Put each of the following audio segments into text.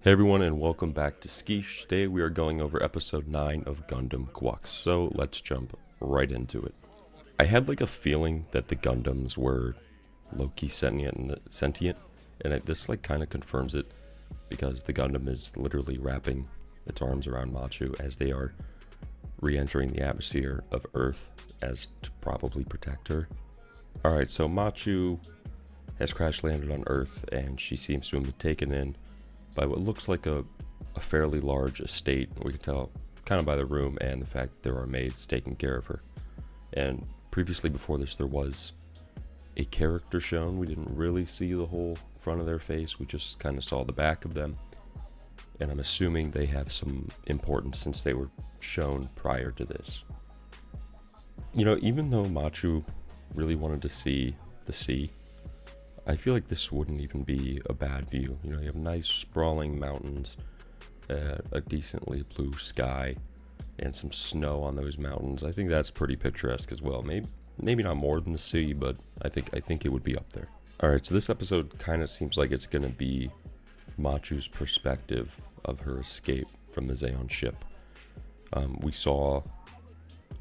Hey everyone, and welcome back to Skish. Today we are going over episode 9 of Gundam Gquuuuuux, so let's jump right into it. I had like a feeling that the Gundams were low-key sentient, and this like kind of confirms it, because the Gundam is literally wrapping its arms around Machu as they are re-entering the atmosphere of Earth as to probably protect her. Alright, so Machu has crash-landed on Earth, and she seems to have been taken in by what looks like a fairly large estate. We can tell kind of by the room and the fact that there are maids taking care of her. And previously before this, there was a character shown. We didn't really see the whole front of their face. We just kind of saw the back of them. And I'm assuming they have some importance since they were shown prior to this. You know, even though Machu really wanted to see the sea, I feel like this wouldn't even be a bad view. You know, you have nice sprawling mountains, a decently blue sky, and some snow on those mountains. I think that's pretty picturesque as well. Maybe not more than the sea, but I think it would be up there. All right, so this episode kind of seems like it's going to be Machu's perspective of her escape from the Zeon ship. We saw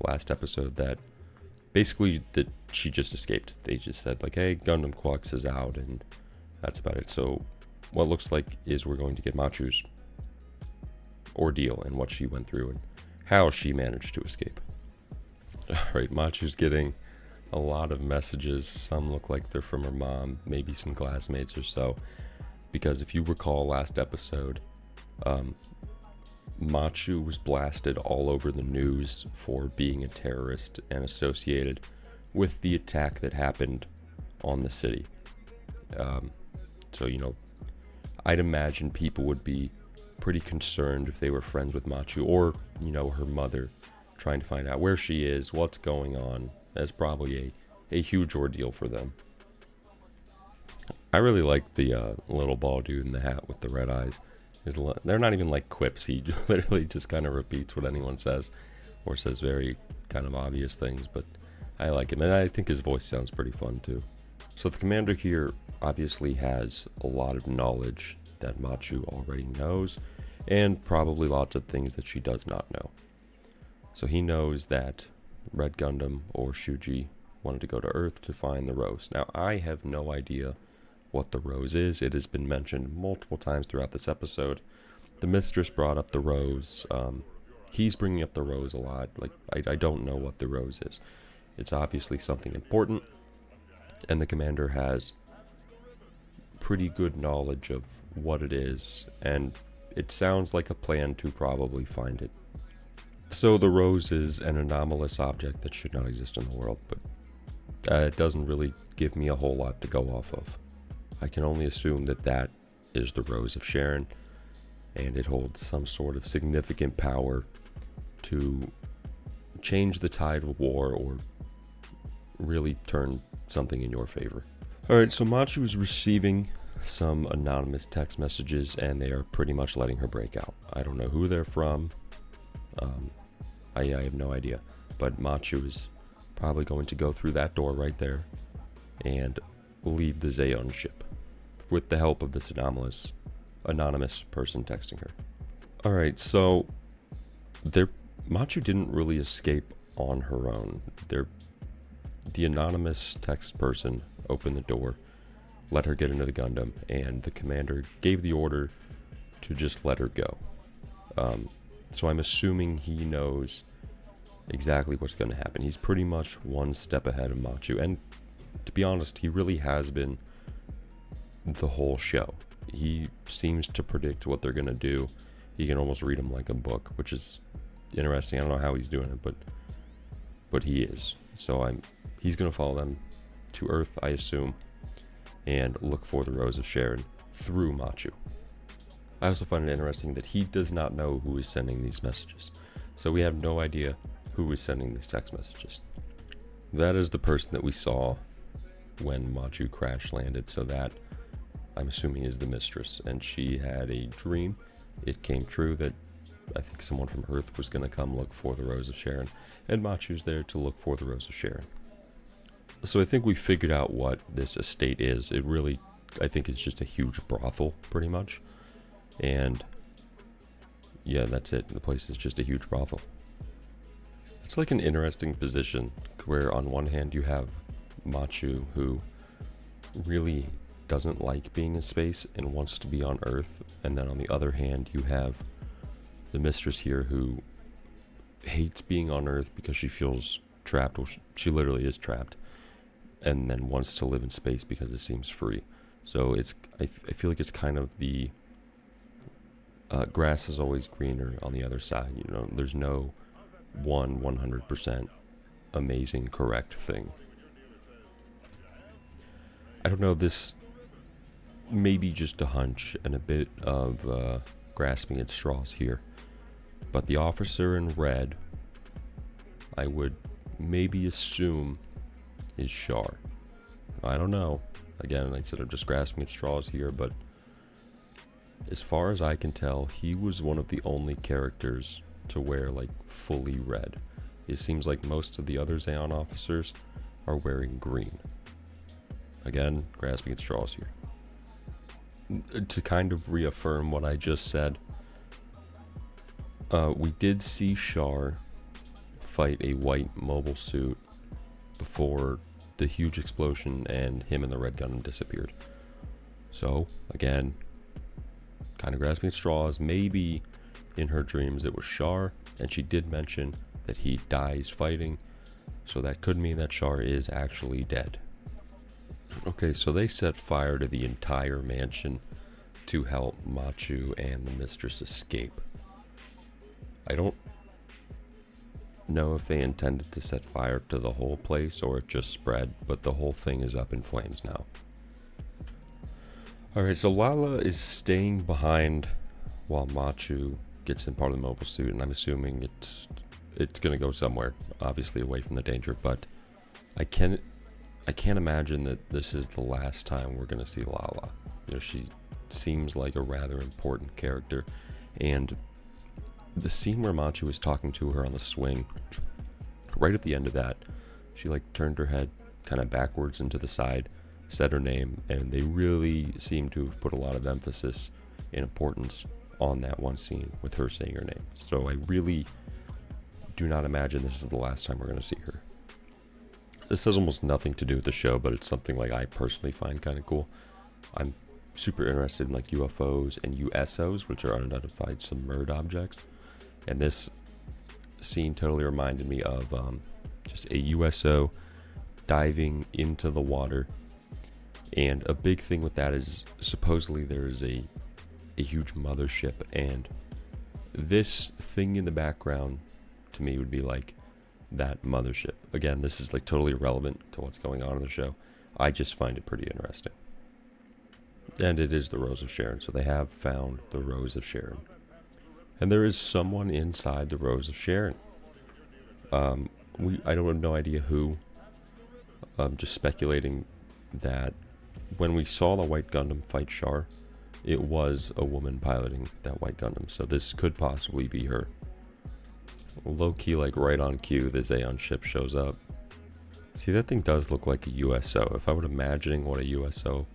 last episode that basically that she just escaped. They just said like, hey, Gundam Gquuuuuux is out, and that's about it. So what looks like is we're going to get Machu's ordeal and what she went through and how she managed to escape. Alright, Machu's getting a lot of messages. Some look like they're from her mom, maybe some classmates or so. Because if you recall last episode, Machu was blasted all over the news for being a terrorist and associated with the attack that happened on the city. So, you know, I'd imagine people would be pretty concerned if they were friends with Machu or, you know, her mother, trying to find out where she is, what's going on. That's probably a huge ordeal for them. I really like the little bald dude in the hat with the red eyes. They're not even like quips. He literally just kind of repeats what anyone says, or says very kind of obvious things, but I like him, and I think his voice sounds pretty fun too. So the commander here obviously has a lot of knowledge that Machu already knows, and probably lots of things that she does not know. So he knows that Red Gundam or Shuji wanted to go to Earth to find the Rose. Now I have no idea what the Rose is. It has been mentioned multiple times throughout this episode. The mistress brought up the Rose. He's bringing up the Rose a lot. Like, I don't know what the Rose is. It's obviously something important, and the commander has pretty good knowledge of what it is, and it sounds like a plan to probably find it. So the Rose is an anomalous object that should not exist in the world, but it doesn't really give me a whole lot to go off of. I can only assume that that is the Rose of Sharon, and it holds some sort of significant power to change the tide of war or really turn something in your favor. Alright, so Machu is receiving some anonymous text messages, and they are pretty much letting her break out. I don't know who they're from. I have no idea. But Machu is probably going to go through that door right there and leave the Zeon ship with the help of this anonymous person texting her. Alright, so Machu didn't really escape on her own. The anonymous text person opened the door, let her get into the Gundam, and the commander gave the order to just let her go. So I'm assuming he knows exactly what's going to happen. He's pretty much one step ahead of Machu, and to be honest, he really has been the whole show. He seems to predict what they're going to do. You can almost read him like a book, which is interesting. I don't know how he's doing it, but he is. So he's going to follow them to Earth, I assume, and look for the Rose of Sharon through Machu. I also find it interesting that he does not know who is sending these messages. So we have no idea who is sending these text messages. That is the person that we saw when Machu crash landed, so that I'm assuming is the mistress, and she had a dream. It came true that I think someone from Earth was going to come look for the Rose of Sharon, and Machu's there to look for the Rose of Sharon. So I think we figured out what this estate is. It really, I think it's just a huge brothel, pretty much. And yeah, that's it. The place is just a huge brothel. It's like an interesting position where on one hand you have Machu, who really doesn't like being in space and wants to be on Earth, and then on the other hand you have the mistress here who hates being on Earth because she feels trapped. Well, she literally is trapped, and then wants to live in space because it seems free. So I feel like it's kind of the grass is always greener on the other side. You know, there's no 100% amazing correct thing. I don't know, this may be just a hunch and a bit of grasping at straws here, but the officer in red, I would maybe assume, is Char. I don't know. Again, I said I'm just grasping at straws here, but as far as I can tell, he was one of the only characters to wear like fully red. It seems like most of the other Zeon officers are wearing green. Again, grasping at straws here. To kind of reaffirm what I just said, we did see Char fight a white mobile suit before the huge explosion and him and the red Gundam disappeared. So, again, kind of grasping at straws. Maybe in her dreams it was Char, and she did mention that he dies fighting, so that could mean that Char is actually dead. Okay, so they set fire to the entire mansion to help Machu and the mistress escape. I don't know if they intended to set fire to the whole place or it just spread, but the whole thing is up in flames now. Alright, so Lala is staying behind while Machu gets in part of the mobile suit, and I'm assuming it's gonna go somewhere, obviously away from the danger, but I can't imagine that this is the last time we're gonna see Lala. You know, she seems like a rather important character, and the scene where Machu was talking to her on the swing, right at the end of that, she like turned her head kind of backwards into the side, said her name, and they really seem to have put a lot of emphasis and importance on that one scene with her saying her name. So I really do not imagine this is the last time we're going to see her. This has almost nothing to do with the show, but it's something like I personally find kind of cool. I'm super interested in like UFOs and USOs, which are unidentified submerged objects. And this scene totally reminded me of just a USO diving into the water. And a big thing with that is supposedly there is a huge mothership, and this thing in the background to me would be like that mothership. Again, this is like totally irrelevant to what's going on in the show. I just find it pretty interesting. And it is the Rose of Sharon, so they have found the Rose of Sharon. And there is someone inside the Rose of Sharon. I don't have no idea who. I'm just speculating that when we saw the White Gundam fight Char, it was a woman piloting that White Gundam, so this could possibly be her. Low-key, like right on cue, the Zeon ship shows up. See, that thing does look like a USO. If I were imagining what a USO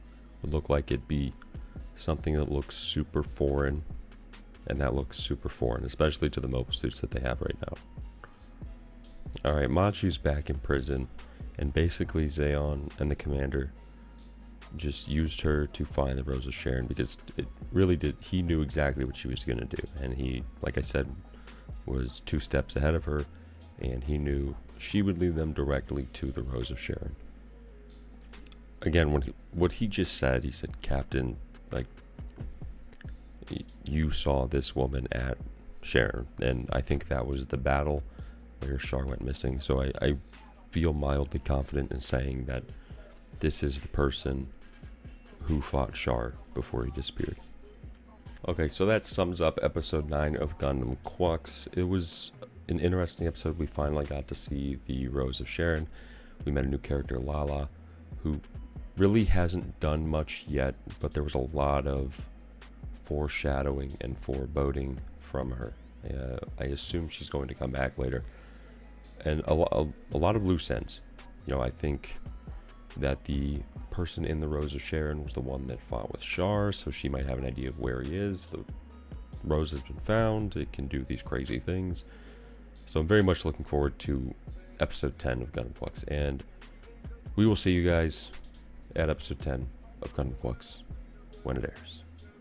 would look like, it'd be something that looks super foreign, and that looks super foreign, especially to the mobile suits that they have right now. Alright, Machu's back in prison, and basically Zeon and the commander just used her to find the Rose of Sharon, because it really did, he knew exactly what she was going to do, and he, like I said, was 2 steps ahead of her, and he knew she would lead them directly to the Rose of Sharon. Again, what he just said, he said, Captain, like, you saw this woman at Sharon, and I think that was the battle where Char went missing, so I feel mildly confident in saying that this is the person who fought Char before he disappeared. Okay, so that sums up episode 9 of Gundam Gquuuuuux. It was an interesting episode. We finally got to see the Rose of Sharon. We met a new character, Lala, who really hasn't done much yet, but there was a lot of foreshadowing and foreboding from her. I assume she's going to come back later. And a lot of loose ends. You know, I think that the person in the Rose of Sharon was the one that fought with Char, so she might have an idea of where he is. The rose has been found. It can do these crazy things. So I'm very much looking forward to episode 10 of Gundam Gquuuuuux, and we will see you guys at episode 10 of Gundam Gquuuuuux when it airs.